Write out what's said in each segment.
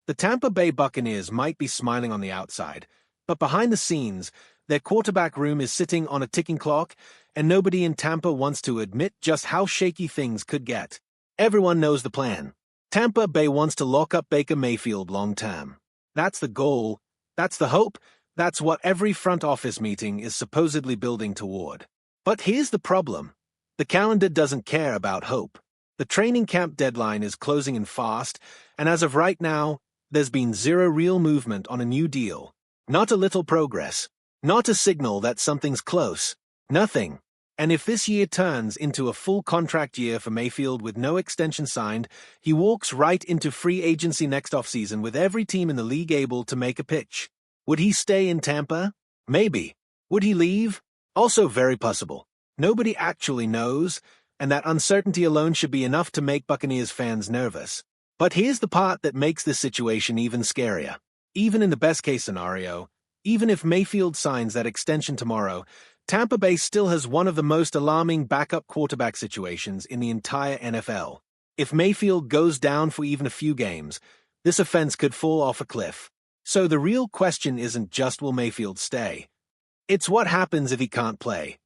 The Tampa Bay Buccaneers might be smiling on the outside, but behind the scenes, their quarterback room is sitting on a ticking clock, and nobody in Tampa wants to admit just how shaky things could get. Everyone knows the plan. Tampa Bay wants to lock up Baker Mayfield long-term. That's the goal, that's the hope, that's what every front office meeting is supposedly building toward. But here's the problem. The calendar doesn't care about hope. The training camp deadline is closing in fast, and as of right now, there's been zero real movement on a new deal. Not a little progress. Not a signal that something's close. Nothing. And if this year turns into a full contract year for Mayfield with no extension signed, he walks right into free agency next offseason with every team in the league able to make a pitch. Would he stay in Tampa? Maybe. Would he leave? Also very possible. Nobody actually knows, and that uncertainty alone should be enough to make Buccaneers fans nervous. But here's the part that makes this situation even scarier. Even in the best-case scenario, even if Mayfield signs that extension tomorrow, Tampa Bay still has one of the most alarming backup quarterback situations in the entire NFL. If Mayfield goes down for even a few games, this offense could fall off a cliff. So the real question isn't just will Mayfield stay. It's what happens if he can't play.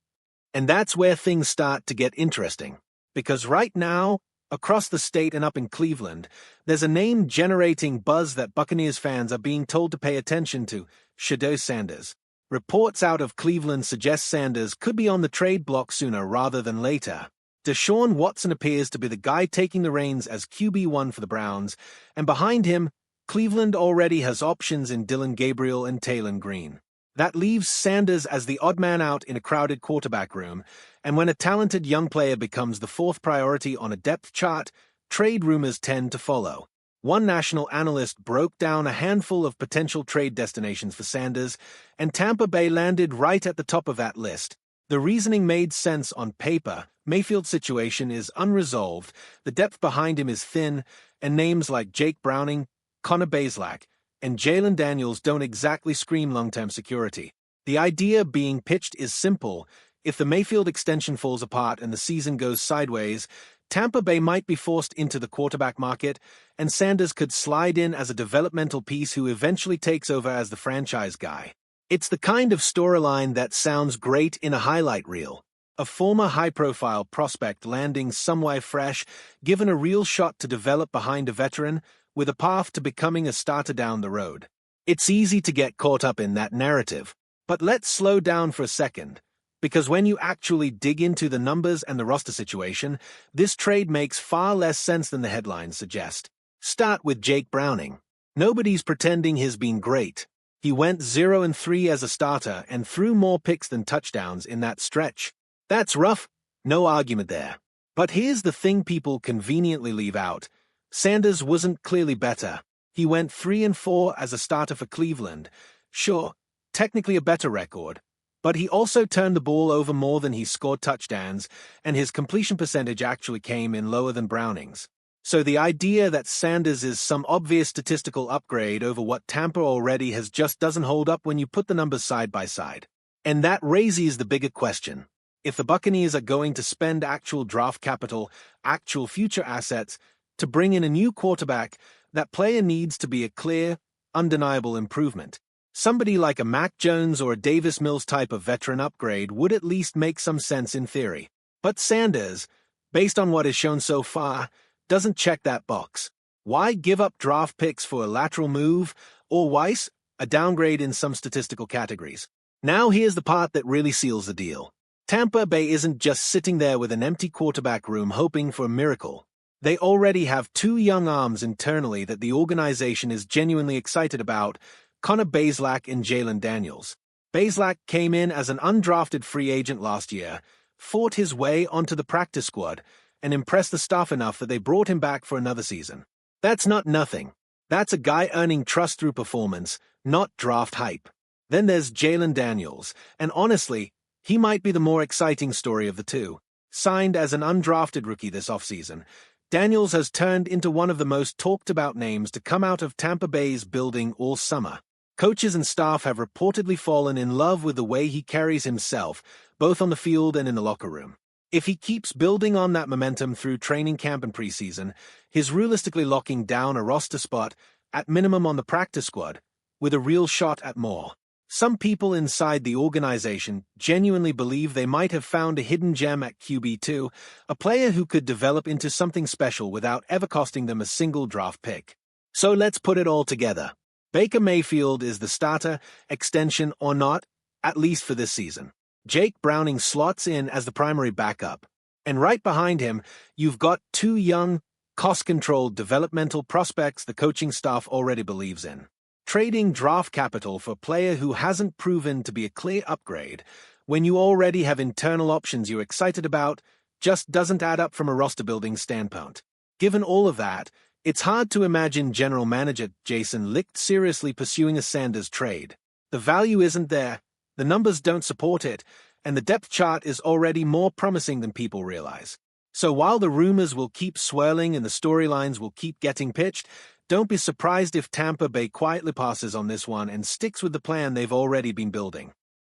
And that's where things start to get interesting. Because right now, across the state and up in Cleveland, there's a name-generating buzz that Buccaneers fans are being told to pay attention to: Shedeur Sanders. Reports out of Cleveland suggest Sanders could be on the trade block sooner rather than later. Deshaun Watson appears to be the guy taking the reins as QB1 for the Browns, and behind him, Cleveland already has options in Dillon Gabriel and Taylen Green. That leaves Sanders as the odd man out in a crowded quarterback room, and when a talented young player becomes the fourth priority on a depth chart, trade rumors tend to follow. One national analyst broke down a handful of potential trade destinations for Sanders, and Tampa Bay landed right at the top of that list. The reasoning made sense on paper. Mayfield's situation is unresolved, the depth behind him is thin, and names like Jake Browning, Connor Bazelak, and Jalon Daniels don't exactly scream long-term security. The idea being pitched is simple. If the Mayfield extension falls apart and the season goes sideways, Tampa Bay might be forced into the quarterback market, and Sanders could slide in as a developmental piece who eventually takes over as the franchise guy. It's the kind of storyline that sounds great in a highlight reel. A former high-profile prospect landing somewhere fresh, given a real shot to develop behind a veteran, with a path to becoming a starter down the road. It's easy to get caught up in that narrative. But let's slow down for a second, because when you actually dig into the numbers and the roster situation, this trade makes far less sense than the headlines suggest. Start with Jake Browning. Nobody's pretending he's been great. He went 0-3 as a starter and threw more picks than touchdowns in that stretch. That's rough, no argument there. But here's the thing people conveniently leave out. Sanders wasn't clearly better. He went 3-4 as a starter for Cleveland. Sure, technically a better record, but he also turned the ball over more than he scored touchdowns, and his completion percentage actually came in lower than Browning's. So the idea that Sanders is some obvious statistical upgrade over what Tampa already has just doesn't hold up when you put the numbers side by side. And that raises the bigger question. If the Buccaneers are going to spend actual draft capital, actual future assets, to bring in a new quarterback, that player needs to be a clear, undeniable improvement. Somebody like a Mac Jones or a Davis Mills type of veteran upgrade would at least make some sense in theory. But Sanders, based on what is shown so far, doesn't check that box. Why give up draft picks for a lateral move, or worse, a downgrade in some statistical categories? Now here's the part that really seals the deal. Tampa Bay isn't just sitting there with an empty quarterback room hoping for a miracle. They already have two young arms internally that the organization is genuinely excited about: Connor Bazelak and Jalon Daniels. Bazelak came in as an undrafted free agent last year, fought his way onto the practice squad, and impressed the staff enough that they brought him back for another season. That's not nothing. That's a guy earning trust through performance, not draft hype. Then there's Jalon Daniels, and honestly, he might be the more exciting story of the two. Signed as an undrafted rookie this offseason, Daniels has turned into one of the most talked-about names to come out of Tampa Bay's building all summer. Coaches and staff have reportedly fallen in love with the way he carries himself, both on the field and in the locker room. If he keeps building on that momentum through training camp and preseason, he's realistically locking down a roster spot at minimum on the practice squad, with a real shot at more. Some people inside the organization genuinely believe they might have found a hidden gem at QB2, a player who could develop into something special without ever costing them a single draft pick. So let's put it all together. Baker Mayfield is the starter, extension or not, at least for this season. Jake Browning slots in as the primary backup. And right behind him, you've got two young, cost-controlled developmental prospects the coaching staff already believes in. Trading draft capital for a player who hasn't proven to be a clear upgrade when you already have internal options you're excited about just doesn't add up from a roster-building standpoint. Given all of that, it's hard to imagine General Manager Jason Licht seriously pursuing a Sanders trade. The value isn't there, the numbers don't support it, and the depth chart is already more promising than people realize. So while the rumors will keep swirling and the storylines will keep getting pitched, don't be surprised if Tampa Bay quietly passes on this one and sticks with the plan they've already been building.